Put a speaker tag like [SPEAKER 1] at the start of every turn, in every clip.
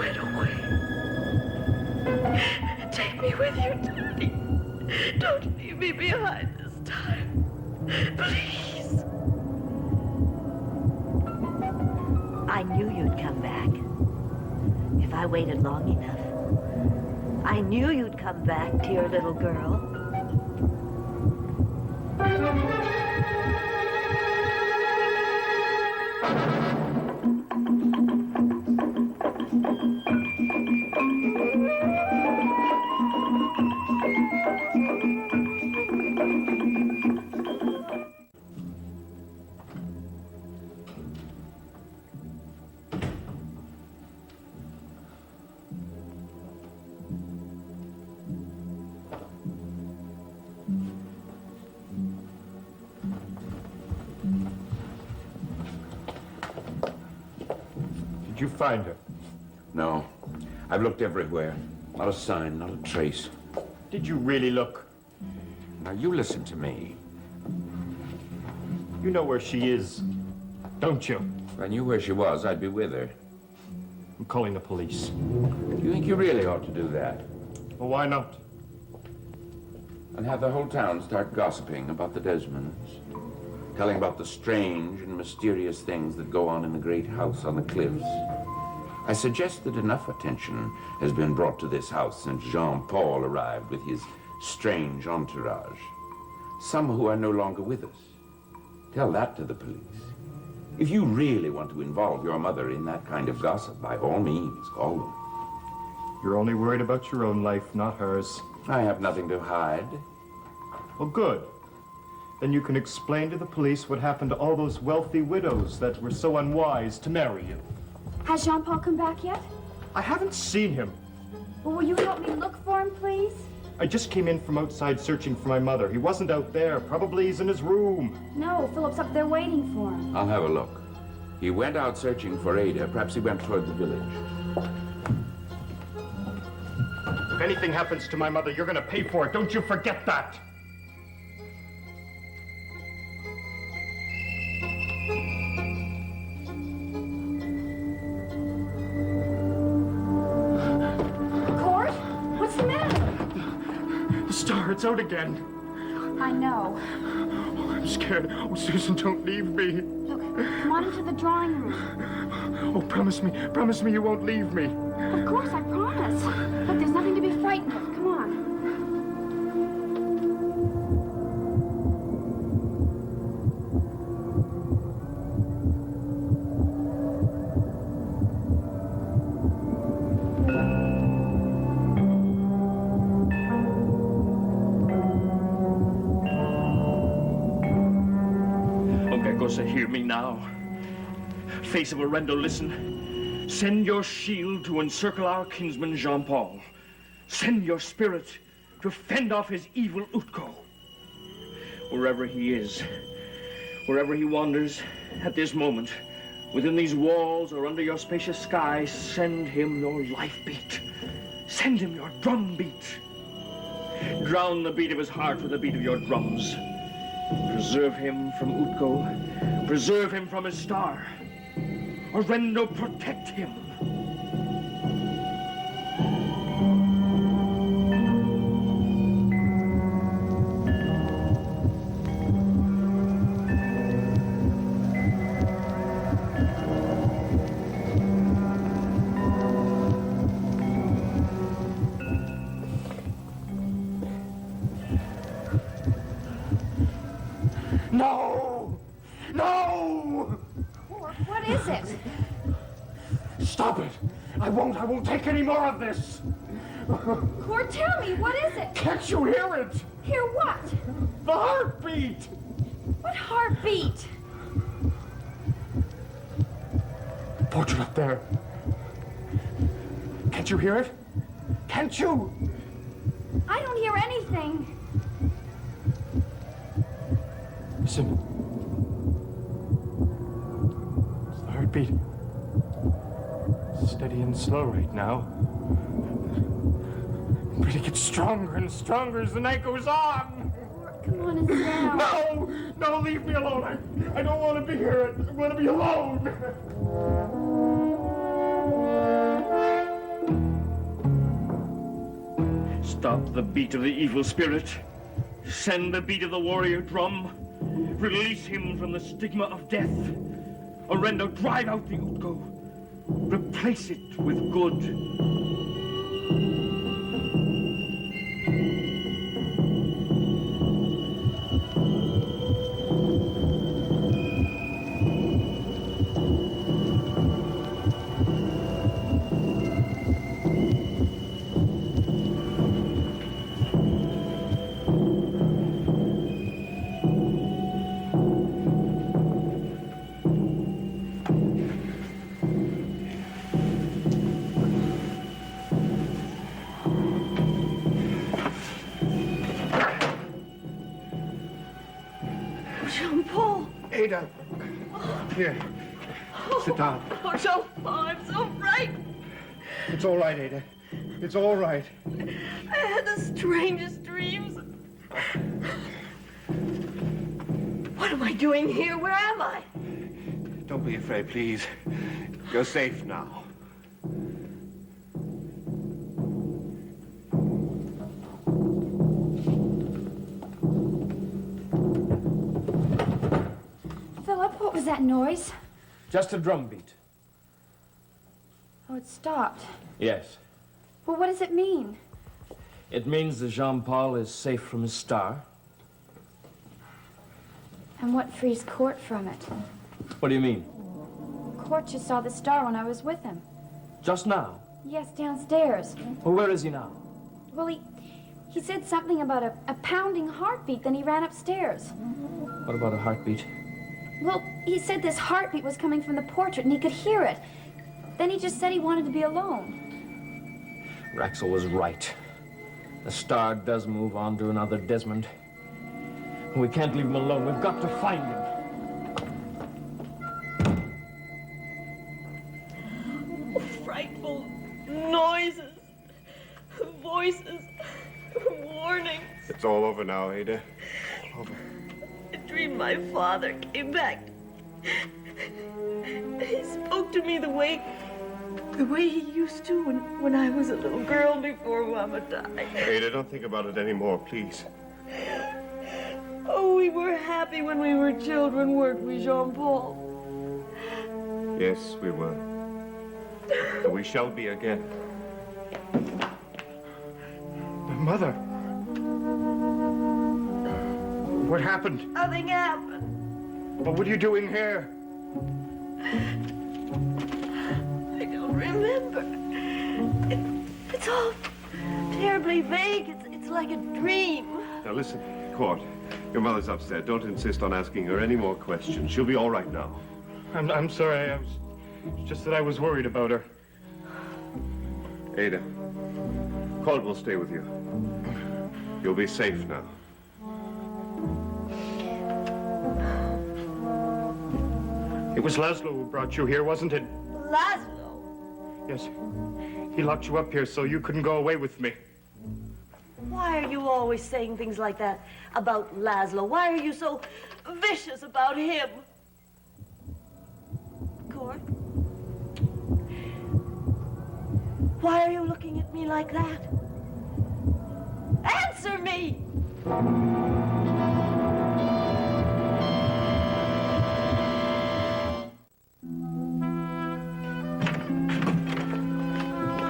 [SPEAKER 1] right away. Take me with you, Daddy. Don't leave me behind this time. Please.
[SPEAKER 2] I knew you'd come back. If I waited long enough. I knew you'd come back to your little girl.
[SPEAKER 3] Did you find her?
[SPEAKER 4] No. I've looked everywhere. Not a sign, not a trace.
[SPEAKER 3] Did you really look?
[SPEAKER 4] Now, you listen to me.
[SPEAKER 3] You know where she is, don't you?
[SPEAKER 4] If I knew where she was, I'd be with her.
[SPEAKER 3] I'm calling the police.
[SPEAKER 4] You think you really ought to do that?
[SPEAKER 3] Well, why not?
[SPEAKER 4] And have the whole town start gossiping about the Desmonds? Telling about the strange and mysterious things that go on in the great house on the cliffs. I suggest that enough attention has been brought to this house since Jean-Paul arrived with his strange entourage. Some who are no longer with us. Tell that to the police. If you really want to involve your mother in that kind of gossip, by all means, call them.
[SPEAKER 3] You're only worried about your own life, not hers.
[SPEAKER 4] I have nothing to hide.
[SPEAKER 3] Well, good. Then you can explain to the police what happened to all those wealthy widows that were so unwise to marry you.
[SPEAKER 5] Has Jean-Paul come back yet?
[SPEAKER 3] I haven't seen him.
[SPEAKER 5] Well, will you help me look for him, please?
[SPEAKER 3] I just came in from outside searching for my mother. He wasn't out there. Probably he's in his room.
[SPEAKER 5] No, Philip's up there waiting for him.
[SPEAKER 4] I'll have a look. He went out searching for Ada. Perhaps he went toward the village.
[SPEAKER 3] If anything happens to my mother, you're going to pay for it. Don't you forget that.
[SPEAKER 5] Court? What's the matter?
[SPEAKER 3] The star, it's out again.
[SPEAKER 5] I know.
[SPEAKER 3] Oh, I'm scared. Oh, Susan, don't leave me.
[SPEAKER 5] Look, come on into the drawing room.
[SPEAKER 3] Oh, promise me you won't leave me.
[SPEAKER 5] Of course, I promise. Look, there's nothing to be frightened of. Come on.
[SPEAKER 6] Hear me now. Face of Orendo, listen. Send your shield to encircle our kinsman Jean-Paul. Send your spirit to fend off his evil Utko. Wherever he is, wherever he wanders at this moment, within these walls or under your spacious sky, send him your life beat. Send him your drum beat. Drown the beat of his heart with the beat of your drums. Preserve him from Utko. Preserve him from his star. Orendo, protect him.
[SPEAKER 3] No! No!
[SPEAKER 5] What is it?
[SPEAKER 3] Stop it! I won't take any more of this!
[SPEAKER 5] Court, tell me, what is it?
[SPEAKER 3] Can't you hear it?
[SPEAKER 5] Hear what?
[SPEAKER 3] The heartbeat!
[SPEAKER 5] What heartbeat?
[SPEAKER 3] Portrait up there. Can't you hear it? Can't you?
[SPEAKER 5] I don't hear anything.
[SPEAKER 3] Listen. It's the heartbeat. Steady and slow right now. But it gets stronger and stronger as the night goes on.
[SPEAKER 5] Come on and sit down.
[SPEAKER 3] No, leave me alone. I don't want to be here. I want to be alone.
[SPEAKER 6] the beat of the evil spirit. Send the beat of the warrior drum. Release him from the stigma of death. Orendo, drive out the Utgo. Replace it with good.
[SPEAKER 1] Jean-Paul!
[SPEAKER 7] Ada! Here. Sit down.
[SPEAKER 1] Oh, Jean-Paul, I'm so frightened.
[SPEAKER 7] It's all right, Ada. It's all right.
[SPEAKER 1] I had the strangest dreams. What am I doing here? Where am I?
[SPEAKER 7] Don't be afraid, please. You're safe now.
[SPEAKER 5] Philip, what was that noise?
[SPEAKER 6] Just a drum beat.
[SPEAKER 5] Oh, it stopped.
[SPEAKER 6] Yes.
[SPEAKER 5] Well, what does it mean?
[SPEAKER 6] It means that Jean-Paul is safe from his star.
[SPEAKER 5] And what frees Court from it?
[SPEAKER 6] What do you mean?
[SPEAKER 5] Court just saw the star when I was with him.
[SPEAKER 6] Just now?
[SPEAKER 5] Yes, downstairs.
[SPEAKER 6] Well, where is he now?
[SPEAKER 5] Well, he said something about a pounding heartbeat, then he ran upstairs.
[SPEAKER 6] What about a heartbeat?
[SPEAKER 5] Well, he said this heartbeat was coming from the portrait and he could hear it. Then he just said he wanted to be alone.
[SPEAKER 6] Raxel was right. The star does move on to another Desmond. We can't leave him alone. We've got to find him.
[SPEAKER 1] Oh, frightful noises, voices, warnings.
[SPEAKER 7] It's all over now, Ada. All over.
[SPEAKER 1] I dreamed my father came back. He spoke to me the way he used to when I was a little girl before Mama died.
[SPEAKER 7] Ada, don't think about it anymore, please.
[SPEAKER 1] Oh, we were happy when we were children, weren't we, Jean-Paul?
[SPEAKER 7] Yes, we were. And we shall be again. My mother. What happened?
[SPEAKER 1] Nothing happened.
[SPEAKER 7] What were you doing here?
[SPEAKER 1] I don't remember. It's all terribly vague. It's like a dream.
[SPEAKER 7] Now listen, Court. Your mother's upstairs. Don't insist on asking her any more questions. She'll be all right now.
[SPEAKER 3] I'm sorry. It's just that I was worried about her.
[SPEAKER 7] Ada, Court will stay with you. You'll be safe now.
[SPEAKER 3] It was Laszlo who brought you here, wasn't it?
[SPEAKER 1] Lazlo.
[SPEAKER 3] Yes. He locked you up here so you couldn't go away with me.
[SPEAKER 2] Why are you always saying things like that about Laszlo? Why are you so
[SPEAKER 1] Vicious about him.
[SPEAKER 2] Court? Why are you looking at me like that?
[SPEAKER 1] Answer me!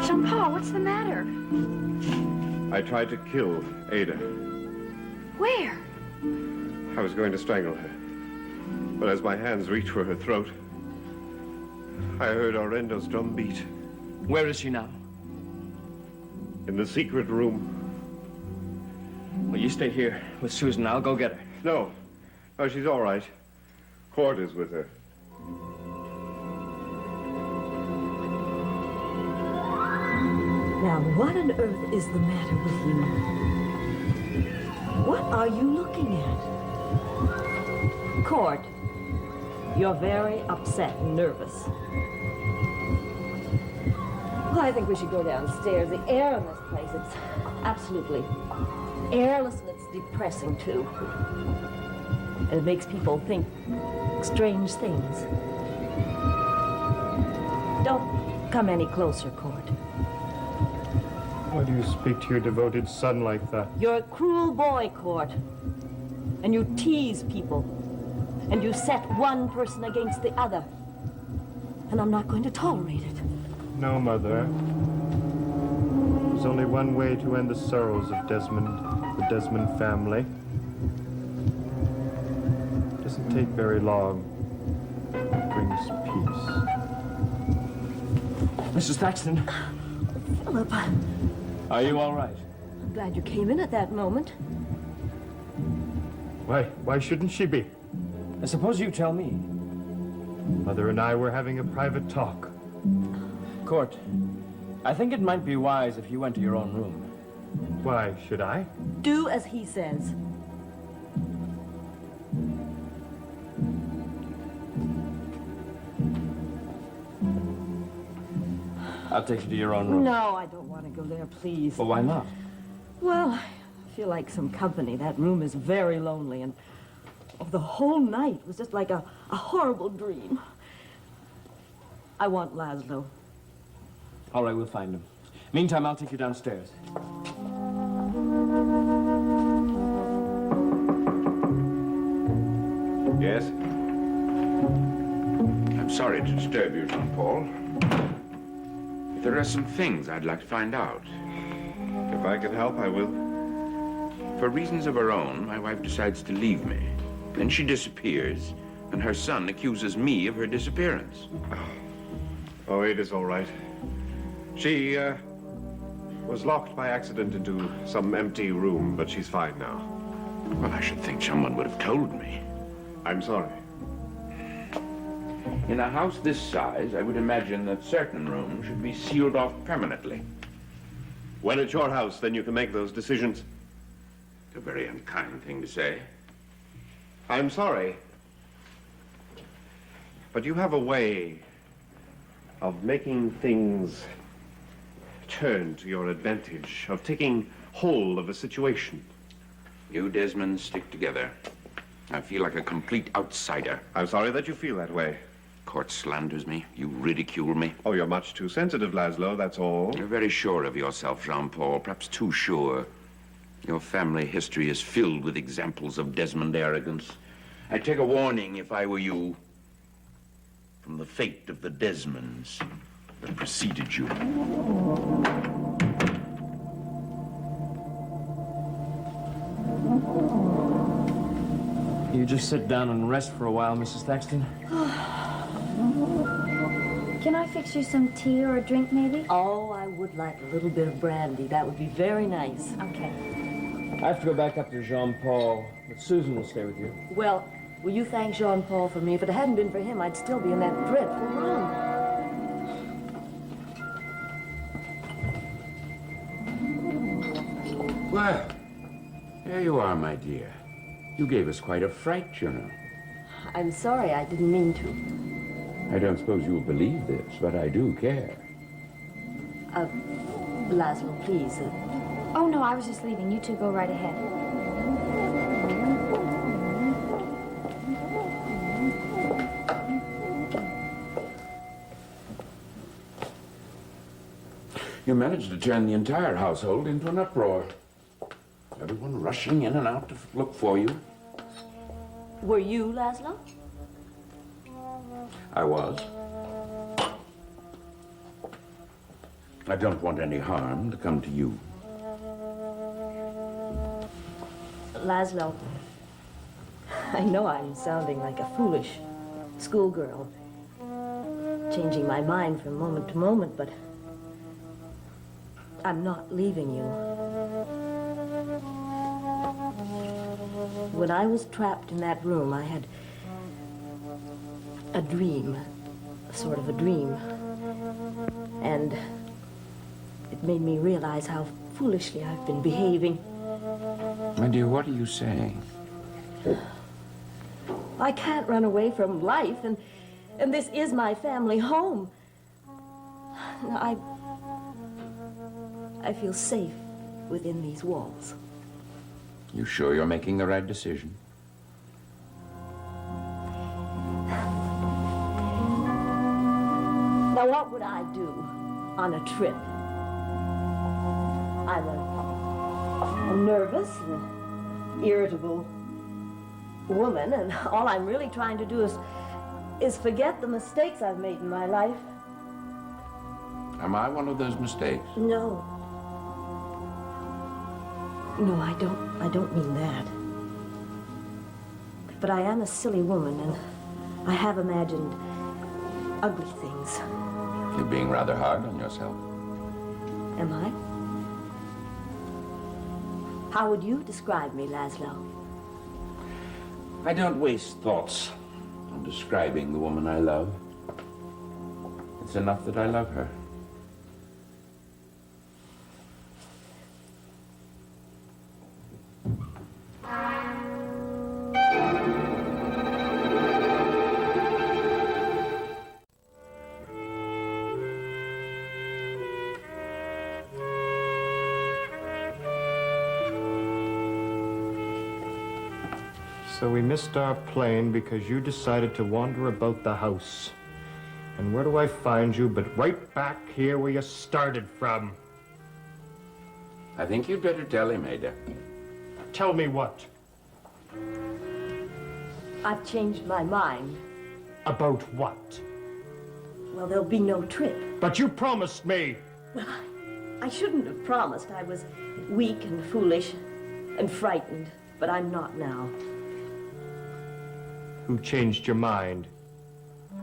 [SPEAKER 5] Jean-Paul, what's the matter?
[SPEAKER 7] I tried to kill Ada.
[SPEAKER 5] Where?
[SPEAKER 7] I was going to strangle her. But as my hands reached for her throat, I heard Orendo's drum beat.
[SPEAKER 6] Where is she now?
[SPEAKER 7] In the secret room.
[SPEAKER 6] Well, you stay here with Susan. I'll go get her.
[SPEAKER 7] No. No, she's all right. Court is with her.
[SPEAKER 2] Now, what on earth is the matter with you? What are you looking at? Court, you're very upset and nervous. Well, I think we should go downstairs. The air in this place, it's absolutely airless and it's depressing, too. And it makes people think strange things. Don't come any closer, Court.
[SPEAKER 3] Why do you speak to your devoted son like that?
[SPEAKER 2] You're a cruel boy, Court. And you tease people. And you set one person against the other. And I'm not going to tolerate it.
[SPEAKER 3] No, Mother. There's only one way to end the sorrows of Desmond, the Desmond family. It doesn't take very long. It brings peace.
[SPEAKER 6] Mrs. Thaxton,
[SPEAKER 2] Philip,
[SPEAKER 6] are you all right?
[SPEAKER 2] I'm glad you came in at that moment.
[SPEAKER 3] Why shouldn't she be?
[SPEAKER 6] I suppose you tell me.
[SPEAKER 3] Mother and I were having a private talk.
[SPEAKER 6] Court, I think it might be wise if you went to your own room.
[SPEAKER 3] Why should I?
[SPEAKER 2] Do as he says.
[SPEAKER 6] I'll take you to your own room.
[SPEAKER 2] No, I don't want to go there, please.
[SPEAKER 6] Well, why not?
[SPEAKER 2] Well, I feel like some company. That room is very lonely, and the whole night was just like a horrible dream. I want Laszlo.
[SPEAKER 6] All right, we'll find him. Meantime, I'll take you downstairs.
[SPEAKER 7] Yes?
[SPEAKER 4] I'm sorry to disturb you, Jean-Paul. There are some things I'd like to find out.
[SPEAKER 7] If I can help, I will.
[SPEAKER 4] For reasons of her own, my wife decides to leave me. Then she disappears, and her son accuses me of her disappearance.
[SPEAKER 7] Oh, it is all right. She, was locked by accident into some empty room, but she's fine now.
[SPEAKER 4] Well, I should think someone would have told me.
[SPEAKER 7] I'm sorry.
[SPEAKER 4] In a house this size, I would imagine that certain rooms should be sealed off permanently.
[SPEAKER 7] When it's your house, then you can make those decisions.
[SPEAKER 4] It's a very unkind thing to say.
[SPEAKER 7] I'm sorry. But you have a way of making things turn to your advantage, of taking hold of a situation.
[SPEAKER 4] You, Desmond, stick together. I feel like a complete outsider.
[SPEAKER 7] I'm sorry that you feel that way.
[SPEAKER 4] Court slanders me. You ridicule me.
[SPEAKER 7] Oh, you're much too sensitive, Laszlo, that's all.
[SPEAKER 4] You're very sure of yourself, Jean-Paul. Perhaps too sure. Your family history is filled with examples of Desmond arrogance. I'd take a warning, if I were you, from the fate of the Desmonds that preceded you.
[SPEAKER 6] You just sit down and rest for a while, Mrs. Thaxton.
[SPEAKER 5] Can I fix you some tea or a drink, maybe?
[SPEAKER 2] Oh, I would like a little bit of brandy. That would be very nice.
[SPEAKER 5] Okay.
[SPEAKER 6] I have to go back up to Jean-Paul, but Susan will stay with you.
[SPEAKER 2] Well, will you thank Jean-Paul for me? If it hadn't been for him, I'd still be in that dreadful room.
[SPEAKER 4] Well, there you are, my dear. You gave us quite a fright, you know.
[SPEAKER 2] I'm sorry, I didn't mean to.
[SPEAKER 4] I don't suppose you'll believe this, but I do care.
[SPEAKER 2] Laszlo, please.
[SPEAKER 5] Oh, no, I was just leaving. You two go right ahead.
[SPEAKER 4] You managed to turn the entire household into an uproar. Everyone rushing in and out to look for you.
[SPEAKER 2] Were you, Laszlo?
[SPEAKER 4] I was. I don't want any harm to come to you.
[SPEAKER 2] Laszlo, I know I'm sounding like a foolish schoolgirl, changing my mind from moment to moment, but I'm not leaving you. When I was trapped in that room, I had a dream, sort of a dream. And it made me realize how foolishly I've been behaving.
[SPEAKER 4] My dear, what are you saying?
[SPEAKER 2] I can't run away from life, and this is my family home. I feel safe within these walls.
[SPEAKER 4] You sure you're making the right decision?
[SPEAKER 2] Now, what would I do on a trip? I'm a nervous and irritable woman, and all I'm really trying to do is forget the mistakes I've made in my life.
[SPEAKER 4] Am I one of those mistakes?
[SPEAKER 2] No. No, I don't mean that. But I am a silly woman, and I have imagined ugly things.
[SPEAKER 4] You're being rather hard on yourself.
[SPEAKER 2] Am I? How would you describe me, Laszlo?
[SPEAKER 4] I don't waste thoughts on describing the woman I love. It's enough that I love her.
[SPEAKER 3] So we missed our plane because you decided to wander about the house. And where do I find you but right back here where you started from?
[SPEAKER 4] I think you'd better tell him, Ada.
[SPEAKER 3] Tell me what?
[SPEAKER 2] I've changed my mind.
[SPEAKER 3] About what?
[SPEAKER 2] Well, there'll be no trip.
[SPEAKER 3] But you promised me!
[SPEAKER 2] Well, I shouldn't have promised. I was weak and foolish and frightened, but I'm not now.
[SPEAKER 3] Who changed your mind?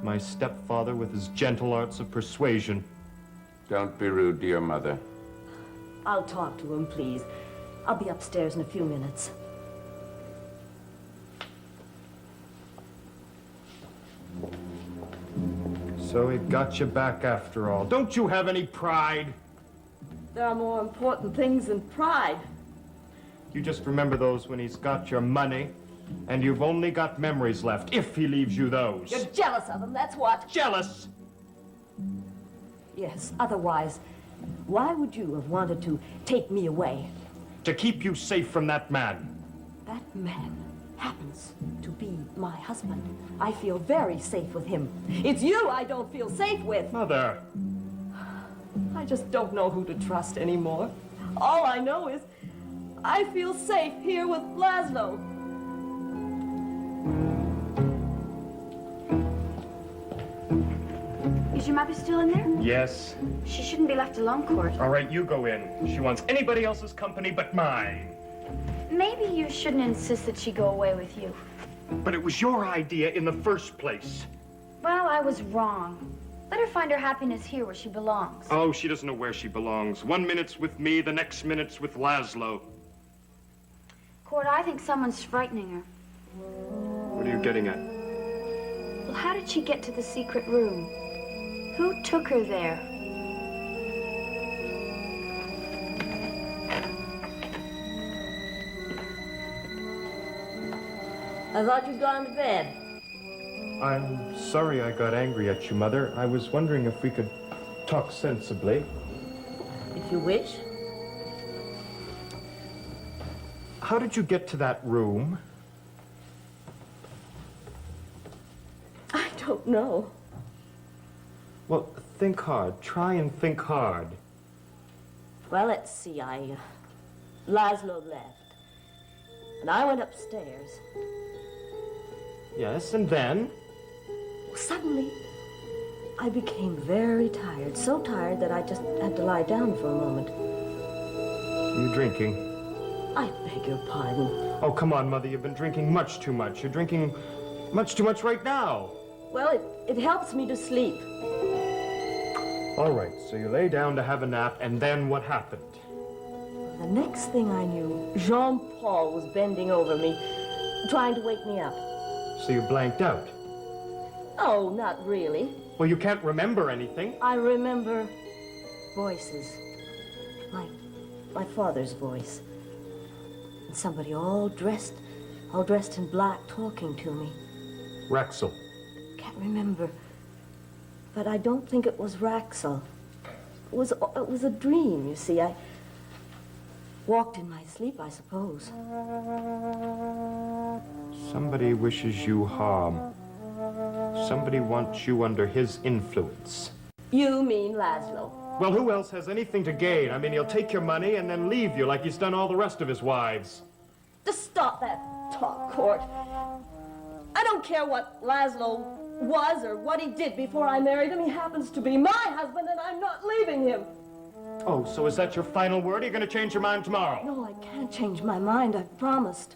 [SPEAKER 3] My stepfather with his gentle arts of persuasion.
[SPEAKER 4] Don't be rude to your mother.
[SPEAKER 2] I'll talk to him, please. I'll be upstairs in a few minutes.
[SPEAKER 3] So it got you back after all. Don't you have any pride?
[SPEAKER 2] There are more important things than pride.
[SPEAKER 3] You just remember those when he's got your money, and you've only got memories left, if he leaves you those.
[SPEAKER 2] You're jealous of him, that's what.
[SPEAKER 3] Jealous?
[SPEAKER 2] Yes, otherwise, why would you have wanted to take me away?
[SPEAKER 3] To keep you safe from that man.
[SPEAKER 2] That man happens to be my husband. I feel very safe with him. It's you I don't feel safe with.
[SPEAKER 3] Mother.
[SPEAKER 2] I just don't know who to trust anymore. All I know is I feel safe here with Laszlo.
[SPEAKER 5] Is your mother still in there?
[SPEAKER 3] Yes.
[SPEAKER 5] She shouldn't be left alone, Court.
[SPEAKER 3] All right, you go in. She wants anybody else's company but mine.
[SPEAKER 5] Maybe you shouldn't insist that she go away with you.
[SPEAKER 3] But it was your idea in the first place.
[SPEAKER 5] Well, I was wrong. Let her find her happiness here where she belongs.
[SPEAKER 3] Oh, she doesn't know where she belongs. 1 minute's with me, the next minute's with Laszlo.
[SPEAKER 5] Court, I think someone's frightening her.
[SPEAKER 3] What are you getting at?
[SPEAKER 5] Well, how did she get to the secret room? Who took her there?
[SPEAKER 2] I thought you'd gone to bed.
[SPEAKER 3] I'm sorry I got angry at you, Mother. I was wondering if we could talk sensibly.
[SPEAKER 2] If you wish.
[SPEAKER 3] How did you get to that room?
[SPEAKER 2] I don't know.
[SPEAKER 3] Well, think hard. Try and think hard.
[SPEAKER 2] Well, let's see. Laszlo left. And I went upstairs.
[SPEAKER 3] Yes, and then?
[SPEAKER 2] Suddenly, I became very tired. So tired that I just had to lie down for a moment.
[SPEAKER 3] Are you drinking?
[SPEAKER 2] I beg your pardon.
[SPEAKER 3] Oh, come on, Mother. You've been drinking much too much. You're drinking much too much right now.
[SPEAKER 2] Well, it helps me to sleep.
[SPEAKER 3] All right, so you lay down to have a nap, and then what happened?
[SPEAKER 2] The next thing I knew, Jean-Paul was bending over me, trying to wake me up.
[SPEAKER 3] So you blanked out?
[SPEAKER 2] Oh, not really.
[SPEAKER 3] Well, you can't remember anything.
[SPEAKER 2] I remember voices. My father's voice. And somebody all dressed in black talking to me.
[SPEAKER 3] Raxel.
[SPEAKER 2] Can't remember. But I don't think it was Raxel. It was a dream, you see. I walked in my sleep, I suppose.
[SPEAKER 3] Somebody wishes you harm. Somebody wants you under his influence.
[SPEAKER 2] You mean Laszlo.
[SPEAKER 3] Well, who else has anything to gain? I mean, he'll take your money and then leave you like he's done all the rest of his wives.
[SPEAKER 2] Just stop that talk, Court. I don't care what Laszlo was or what he did before I married him. He happens to be my husband, and I'm not leaving him.
[SPEAKER 3] Oh, so is that your final word? Are you going to change your mind tomorrow?
[SPEAKER 2] No, I can't change my mind. I've promised.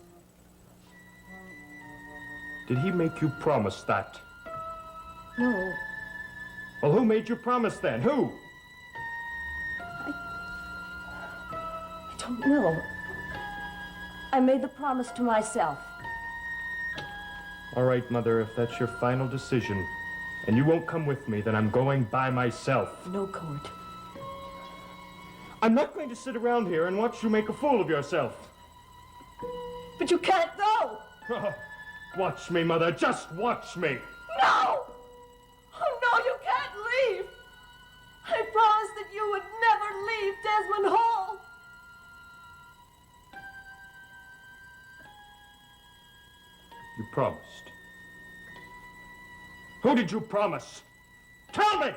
[SPEAKER 3] Did he make you promise that?
[SPEAKER 2] No.
[SPEAKER 3] Well, who made you promise then? Who?
[SPEAKER 2] I don't know. I made the promise to myself.
[SPEAKER 3] All right, Mother, if that's your final decision, and you won't come with me, then I'm going by myself.
[SPEAKER 2] No, Court.
[SPEAKER 3] I'm not going to sit around here and watch you make a fool of yourself.
[SPEAKER 2] But you can't go!
[SPEAKER 3] Watch me, Mother. Just watch me.
[SPEAKER 2] No! Oh, no, you can't leave! I promised that you would never leave Desmond Hall!
[SPEAKER 3] You promised. Who did you promise? Tell me!